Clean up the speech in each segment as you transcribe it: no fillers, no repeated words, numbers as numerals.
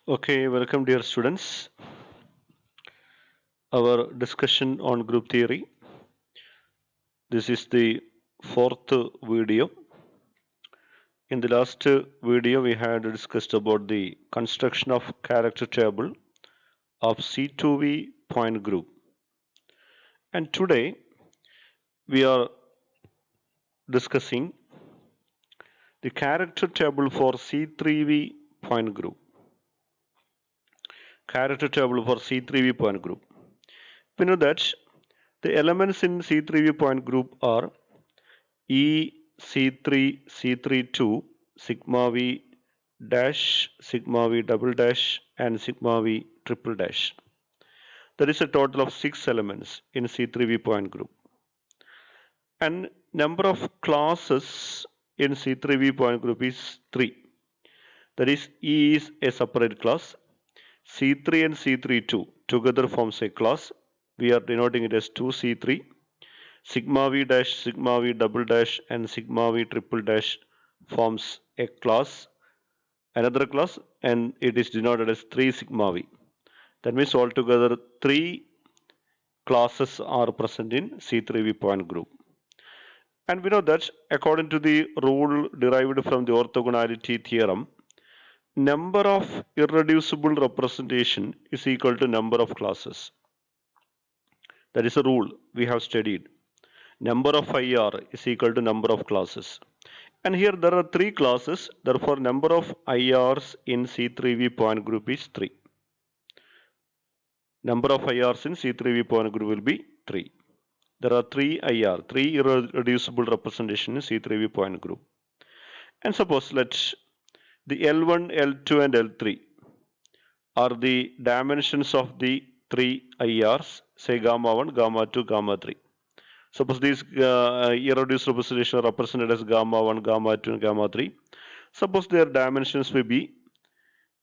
Okay, welcome dear students. Our discussion on group theory. This is the fourth video. In the last video, we had discussed about the construction of character table of C2v point group. And today, we are discussing the character table for C3v point group. Character table for C3v point group. We know that the elements in C3v point group are E C3 C32 sigma V dash sigma V double dash and sigma V triple dash. There is a total of 6 elements in C3v point group. And number of classes in C3v point group is 3. That is E is a separate class. C3 and C32 together forms a class. We are denoting it as 2C3. Sigma V dash, sigma V double dash and sigma V triple dash forms a class, another class, and it is denoted as 3 sigma V. That means altogether 3 classes are present in C3v point group. And we know that according to the rule derived from the orthogonality theorem, number of irreducible representation is equal to number of classes. That is a rule we have studied. Number of IR is equal to number of classes. And here there are 3 classes, therefore number of IRs in C3v point group is 3. Number of IRs in C3v point group will be 3. There are 3 IR, 3 irreducible representation in C3v point group. And suppose let the L1, L2 and L3 are the dimensions of the 3 IRs, say gamma 1, gamma 2, gamma 3. Suppose these irreducible representation are represented as gamma 1, gamma 2 and gamma 3. Suppose their dimensions will be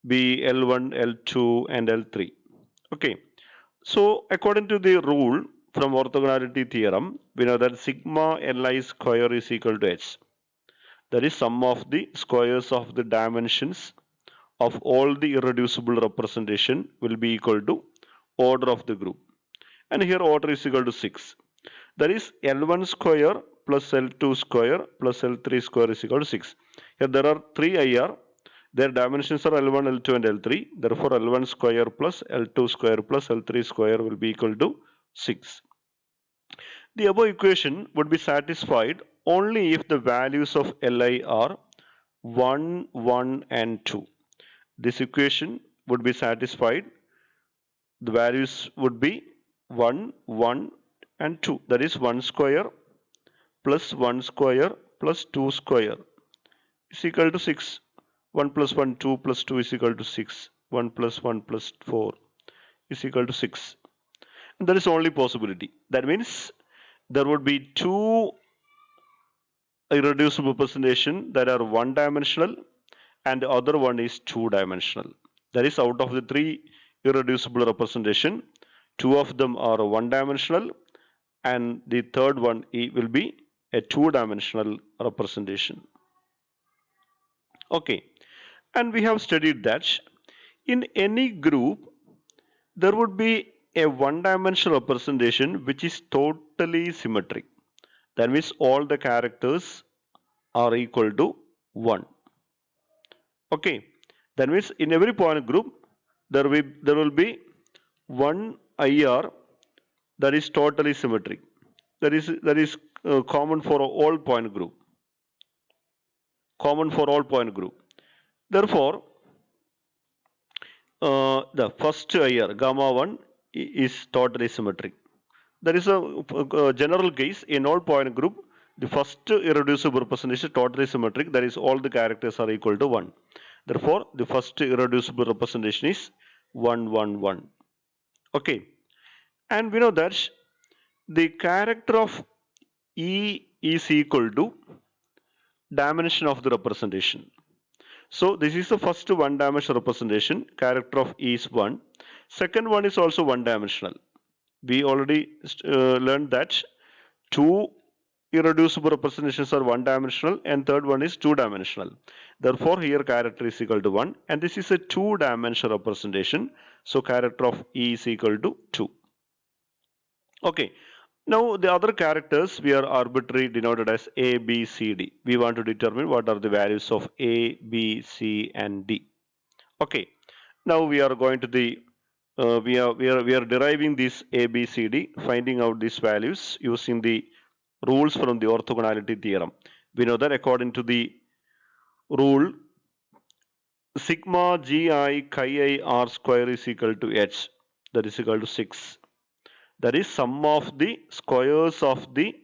L1, L2 and L3. Okay. So according to the rule from orthogonality theorem, we know that sigma Li square is equal to h. That is sum of the squares of the dimensions of all the irreducible representation will be equal to order of the group. And here order is equal to 6. That is L1 square plus L2 square plus L3 square is equal to 6. Here there are 3 IR. Their dimensions are L1, L2 and L3. Therefore L1 square plus L2 square plus L3 square will be equal to 6. The above equation would be satisfied only if the values of Li are 1, 1 and 2. This equation would be satisfied. The values would be 1, 1 and 2. That is 1 square plus 1 square plus 2 square is equal to 6. 1 plus 1, 2 plus 2 is equal to 6. 1 plus 1 plus 4 is equal to 6. And that is only possibility. That means there would be 2 irreducible representation that are one dimensional and the other one is 2-dimensional. That is out of the 3 irreducible representation, 2 of them are one dimensional and the third one will be a 2-dimensional representation. Okay, and we have studied that in any group there would be a one-dimensional representation which is totally symmetric. That means all the characters are equal to 1. Okay, that means in every point group there will be one IR that is totally symmetric. That is common for all point group. Common for all point group. Therefore, the first IR gamma 1 is totally symmetric. There is a general case in all point group. The first irreducible representation is totally symmetric. That is all the characters are equal to 1. Therefore, the first irreducible representation is 1, 1, 1. Okay. And we know that the character of E is equal to dimension of the representation. So this is the first one dimensional representation. Character of E is 1. Second one is also one dimensional. We already learned that 2 irreducible representations are one-dimensional and third one is two-dimensional. Therefore, here character is equal to 1 and this is a two-dimensional representation. So, character of E is equal to 2. Okay. Now, the other characters we are arbitrarily denoted as A, B, C, D. We want to determine what are the values of A, B, C and D. Okay. Now, we are going to the we are deriving this A, B, C, D, finding out these values using the rules from the orthogonality theorem. We know that according to the rule, sigma gi chi I r square is equal to h, that is equal to 6. That is sum of the squares of the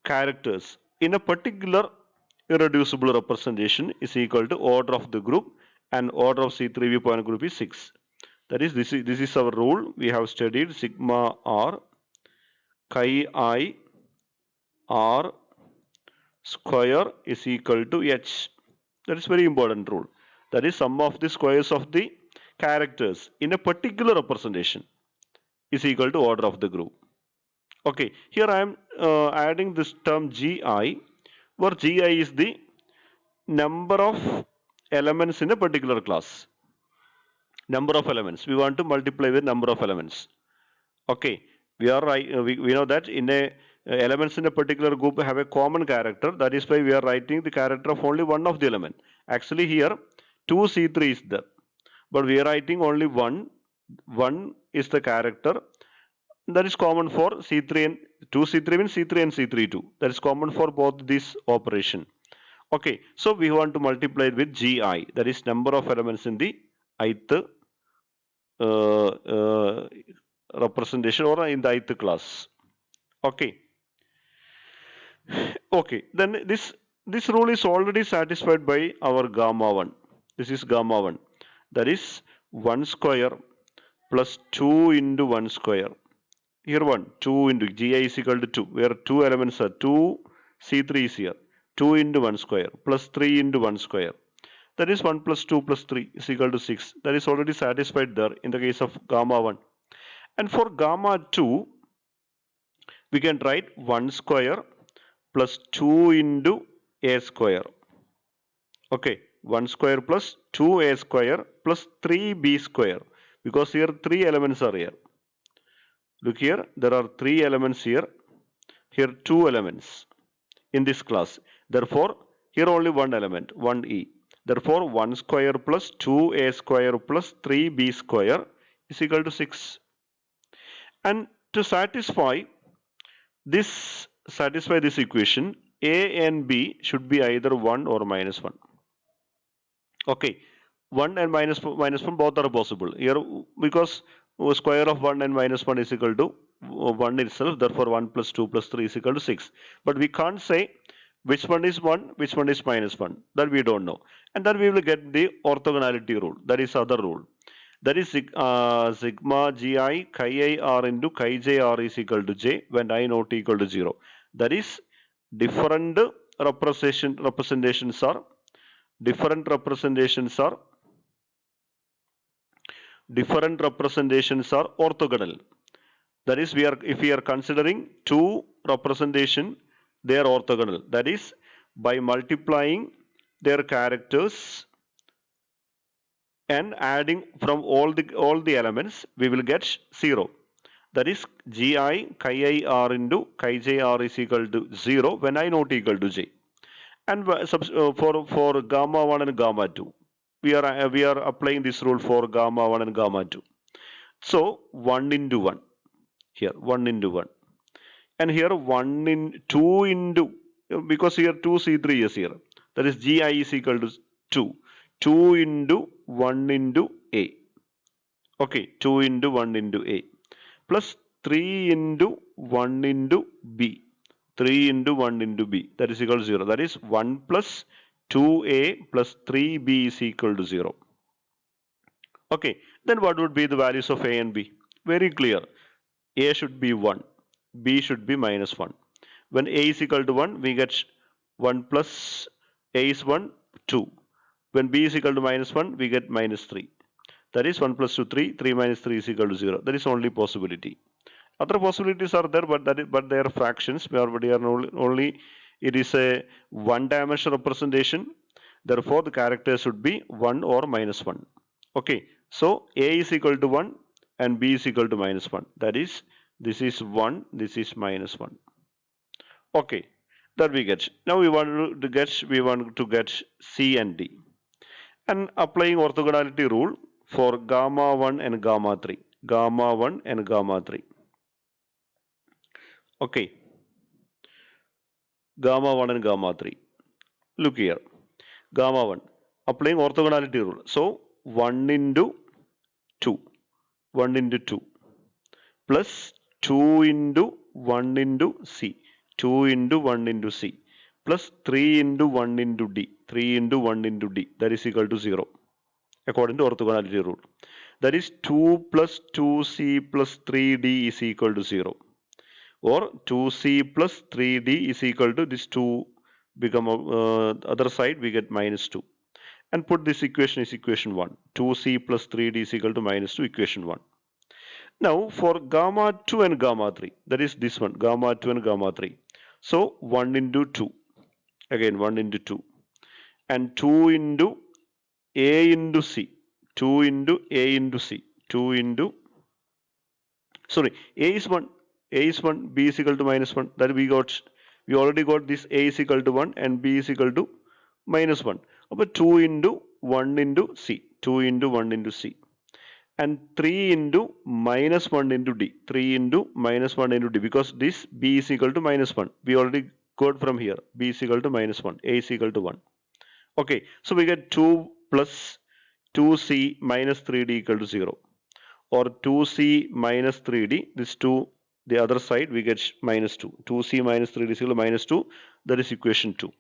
characters in a particular irreducible representation is equal to order of the group, and order of C3v point group is 6. That is, this is our rule. We have studied sigma r chi I r square is equal to h. That is very important rule. That is sum of the squares of the characters in a particular representation is equal to order of the group. Okay, here I am adding this term gi, where gi is the number of elements in a particular class. Number of elements. We want to multiply with number of elements. Okay, we know that in a elements in a particular group have a common character. That is why we are writing the character of only one of the element. Actually, here 2C3 is there, but we are writing only one. One is the character that is common for C3 and 2C3 means C3 and C32. That is common for both this operation. Okay, so we want to multiply it with Gi, that is number of elements in the ith representation or in the ith class. Okay. Okay, then this rule is already satisfied by our gamma 1. This is gamma 1. That is 1 square plus 2 into 1 square. Here 1, 2 into Gi is equal to 2, where 2 elements are 2, C3 is here. 2 into 1 square plus 3 into 1 square. That is 1 plus 2 plus 3 is equal to 6. That is already satisfied there in the case of gamma 1. And for gamma 2, we can write 1 square plus 2 into a square. Okay, 1 square plus 2a square plus 3b square, because here 3 elements are here. Look here, there are 3 elements here. Here 2 elements in this class. Therefore, here only one element, 1e. Therefore, 1 square plus 2a square plus 3b square is equal to 6. And to satisfy this equation, a and b should be either 1 or minus 1. Okay, 1 and minus 1 both are possible here, because square of 1 and minus 1 is equal to 1 itself. Therefore, 1 plus 2 plus 3 is equal to 6. But we can't say which one is 1, which one is minus 1. That we don't know. And then we will get the orthogonality rule. That is other rule. That is sigma gi chi I r into chi j r is equal to j when I not equal to 0. That is different representations are orthogonal. That is, if we are considering two representation, they are orthogonal. That is, by multiplying their characters and adding from all the elements, we will get 0. That is, gi chi I r into chi j r is equal to 0 when I not equal to j. And for gamma 1 and gamma 2, we are applying this rule for gamma 1 and gamma 2. So 1 into 1 here, 1 into 1, and here 1 in 2 into, because here 2c3 is here, that is gi is equal to 2 into 1 into a. Okay, 2 into 1 into a plus 3 into 1 into b. 3 into 1 into b, that is equal to 0. That is 1 plus 2a plus 3b is equal to 0. Okay, then what would be the values of a and b? Very clear. A should be 1, b should be minus 1. When a is equal to 1, we get 1 plus a is 1, 2. When b is equal to minus 1, we get minus 3. That is 1 plus 2, 3. 3 minus 3 is equal to 0. That is only possibility. Other possibilities are there, but they are fractions. But they are only it is a one-dimensional representation. Therefore, the character should be 1 or minus 1. Okay, so A is equal to 1 and B is equal to minus 1. That is, this is 1, this is minus 1. Okay, that we get. Now we want to get C and D. And applying orthogonality rule for gamma 1 and gamma 3. Gamma 1 and gamma 3. Okay, gamma 1 and gamma 3. Look here, gamma 1, applying orthogonality rule. So 1 into 2, 1 into 2 plus 2 into 1 into C, 2 into 1 into C plus 3 into 1 into D, 3 into 1 into D, that is equal to 0 according to orthogonality rule. That is 2 plus 2C plus 3D is equal to 0, or 2C plus 3D is equal to this 2 become other side we get minus 2, and put this equation is equation 1. 2C plus 3D is equal to minus 2, equation 1. Now for gamma 2 and gamma 3, that is this one, gamma 2 and gamma 3. So 1 into 2, again 1 into 2, and 2 into A into C, 2 into A into C, 2 into, sorry, A is 1, A is 1, B is equal to minus 1. That we already got this A is equal to 1 and B is equal to minus 1. But 2 into 1 into C, 2 into 1 into C, and 3 into minus 1 into D, 3 into minus 1 into D, because this B is equal to minus 1. We already got from here, B is equal to minus 1, A is equal to 1. Okay, so we get 2 plus 2C minus 3D equal to 0, or 2C minus 3D, this 2, the other side we get minus 2, 2C minus 3D is equal to minus 2, that is equation 2.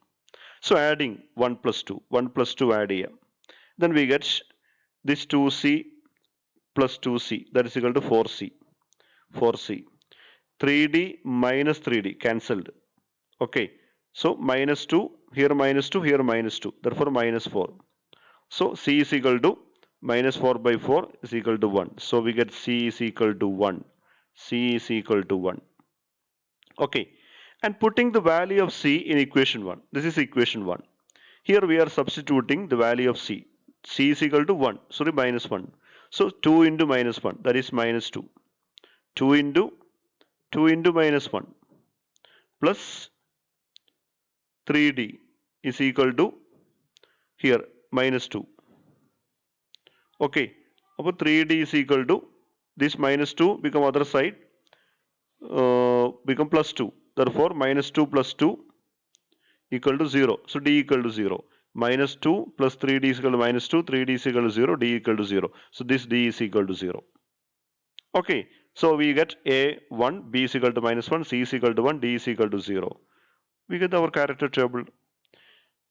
So adding 1 plus 2, 1 plus 2 add here, then we get this 2C plus 2C, that is equal to 4C, 4C. 3D minus 3D cancelled. Okay, so minus 2, here minus 2, here minus 2, therefore minus 4. So C is equal to minus 4 by 4 is equal to 1. So we get C is equal to 1. C is equal to 1. Okay, and putting the value of C in equation 1. This is equation 1. Here we are substituting the value of C. C is equal to 1, sorry, minus 1. So 2 into minus 1, that is minus 2. 2 into minus 1 plus 3D is equal to here minus 2. Okay, about 3D is equal to this minus 2 become other side become plus 2. Therefore minus 2 plus 2 equal to 0. So D equal to 0. Minus 2 plus 3D is equal to minus 2, 3D is equal to 0, D equal to 0. So this D is equal to 0. Okay, so we get A 1, B is equal to minus 1, C is equal to 1, D is equal to 0. We get our character table.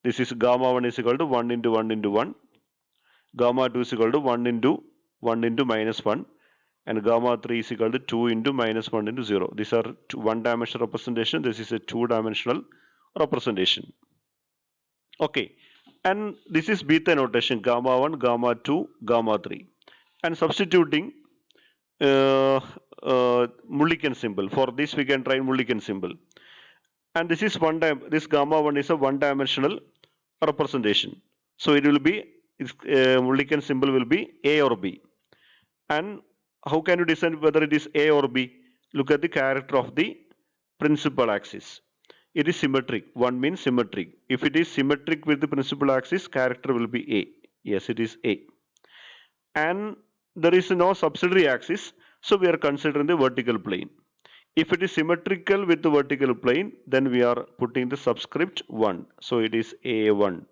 This is gamma 1 is equal to 1 into 1 into 1. Gamma 2 is equal to 1 into minus 1. And gamma 3 is equal to 2 into minus 1 into 0. These are one-dimensional representation. This is a two-dimensional representation. Okay, and this is beta notation, gamma 1, gamma 2, gamma 3. And substituting Mulliken symbol. For this we can try Mulliken symbol. And this is this gamma 1 is a one-dimensional representation. So it will be, Mulliken symbol will be A or B. And how can you decide whether it is A or B? Look at the character of the principal axis. It is symmetric. 1 means symmetric. If it is symmetric with the principal axis, character will be A. Yes, it is A. And there is no subsidiary axis, so we are considering the vertical plane. If it is symmetrical with the vertical plane, then we are putting the subscript 1. So it is A1.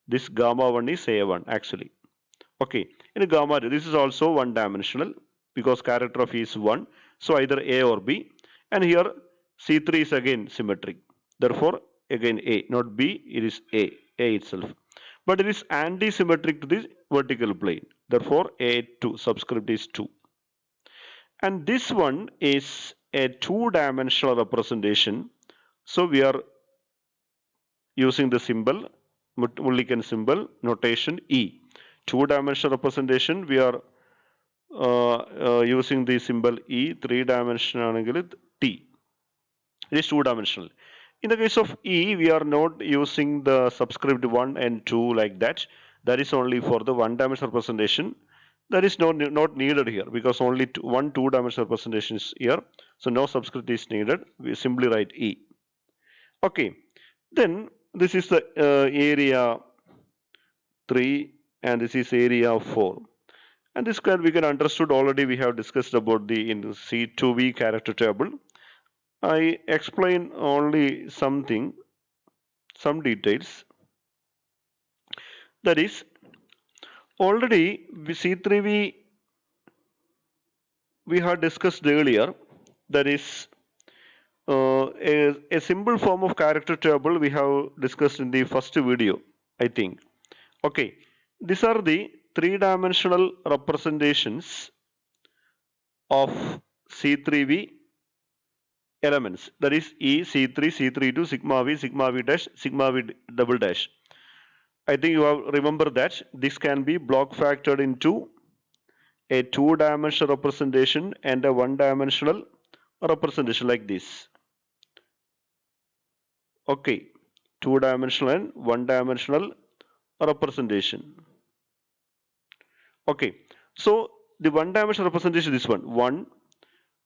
This gamma 1 is A1 actually. Okay, in gamma 2, this is also one dimensional because character of E is 1. So either A or B. And here C3 is again symmetric. Therefore, again A, not B, it is A itself. But it is anti-symmetric to the vertical plane. Therefore, A2, subscript is 2. And this one is a two-dimensional representation. So we are using the symbol, Mulliken symbol, notation E. Two-dimensional representation, we are using the symbol E, 3-dimensional T. It is 2-dimensional. In the case of E, we are not using the subscript 1 and 2 like that. That is only for the 1-dimensional representation. That is not needed here because only one 2-dimensional representation is here. So no subscript is needed. We simply write E. Okay. Then this is the area 3 and this is area 4. And this we can understood already. We have discussed about the in C2v character table. I explain only some details. That is, already C3v we had discussed earlier. That is a simple form of character table we have discussed in the first video, I think. Okay, these are the 3-dimensional representations of C3v elements. That is E, C3, C32, sigma V dash, sigma V double dash. I think you have remember that this can be block factored into a 2-dimensional representation and a 1-dimensional representation like this. Okay, 2-dimensional and 1-dimensional representation. Okay, so the 1-dimensional representation is this one. 1.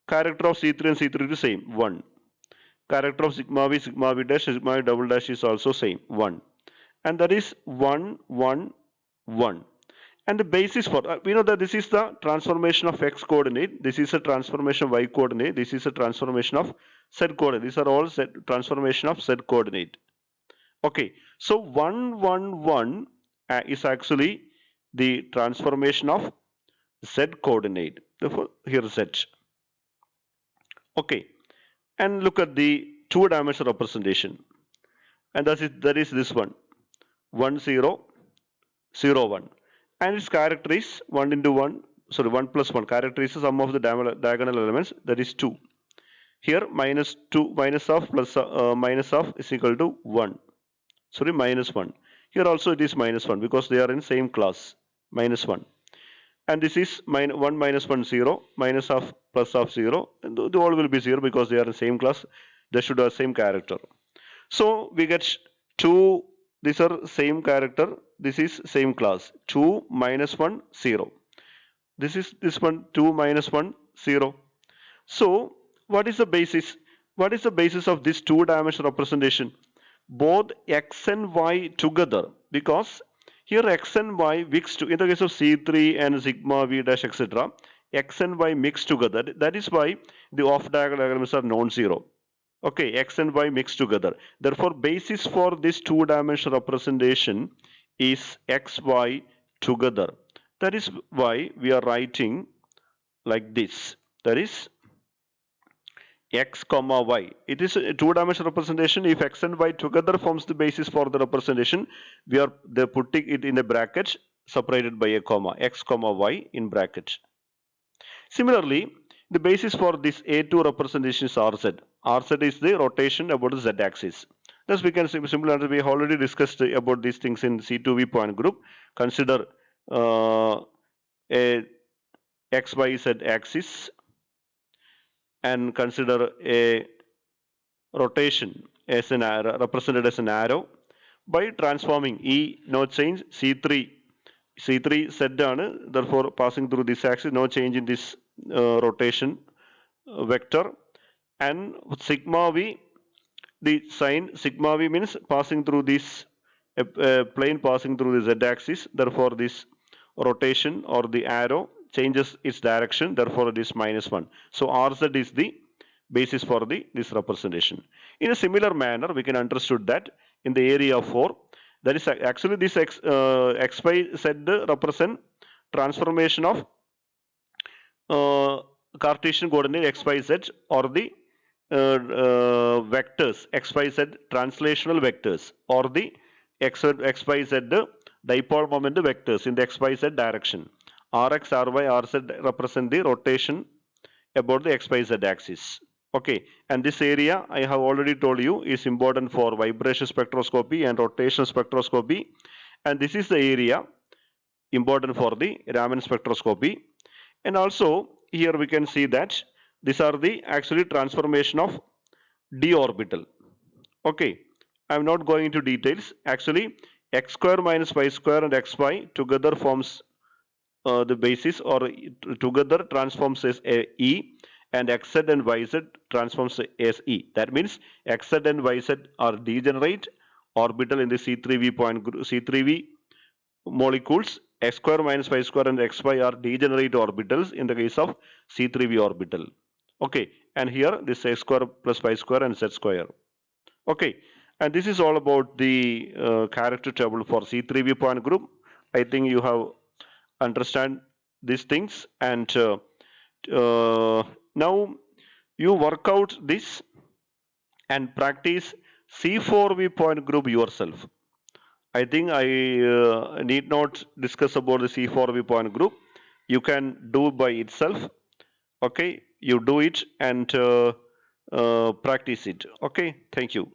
Character of C3 and C3 is same. 1. Character of sigma V dash, sigma V double dash is also same. 1. And that is 1, 1, 1. And the basis for we know that this is the transformation of x coordinate, this is a transformation of y coordinate, this is a transformation of z coordinate. These are all transformation of z coordinate. Okay, so 1, 1, 1 is actually the transformation of z coordinate. Therefore, here z. Okay, and look at the 2-dimensional representation, and that is this one. 1, 0, 0, 1. And its character is 1 into 1, sorry, 1 plus 1. Character is the sum of the diagonal elements, that is 2. Here, minus 2, minus of plus minus of is equal to 1. Sorry, minus 1. Here also it is minus 1 because they are in same class, minus 1. And this is 1 minus 1, 0, minus of plus of 0. And the all will be 0 because they are in same class. They should have same character. So we get 2, these are same character, this is same class. 2 minus 1, 0. This is this one, 2 minus 1, 0. So what is the basis? What is the basis of this 2-dimensional representation? Both x and y together, because here x and y mixed in the case of C3 and sigma v dash etc. X and y mixed together. That is why the off-diagonal elements are non-zero. Okay, x and y mixed together. Therefore, basis for this 2-dimensional representation is x, y together. That is why we are writing like this. That is x comma y. It is a 2-dimensional representation. If x and y together forms the basis for the representation, we are putting it in a bracket separated by a comma. X comma y in bracket. Similarly, the basis for this A2 representation is RZ. RZ is the rotation about the Z axis. Thus, we can simply answer. We already discussed about these things in C2v point group. Consider a XYZ axis and consider a rotation as an arrow, represented as an arrow by transforming E, no change, C3 Z ആണ്, therefore passing through this axis, no change in this rotation vector, and sigma v, the sign sigma v means passing through this plane passing through the z axis, therefore this rotation or the arrow changes its direction, therefore it is minus 1. So RZ is the basis for this representation. In a similar manner, we can understood that in the area 4, that is actually this x by z represent transformation of Cartesian coordinate x y z or the vectors x y z translational vectors or the x y z dipole moment vectors in the x y z direction. Rx, Ry, Rz represent the rotation about the x y z axis. Okay, and this area I have already told you is important for vibration spectroscopy and rotational spectroscopy, and this is the area important for the Raman spectroscopy. And also here we can see that these are the actually transformation of d orbital. Okay, I'm not going into details. Actually, x square minus y square and xy together forms the basis, or together transforms as E, and xz and yz transforms as E. That means xz and yz are degenerate orbital in the C3v point C3v molecules. X square minus y square and xy are degenerate orbitals in the case of C3v orbital. Okay, and here this x square plus y square and z square. Okay, and this is all about the character table for C3v point group. I think you have understand these things, and now you work out this and practice C4v point group yourself. I think I need not discuss about the C4v point group. You can do by itself. Okay, you do it and practice it. Okay, thank you.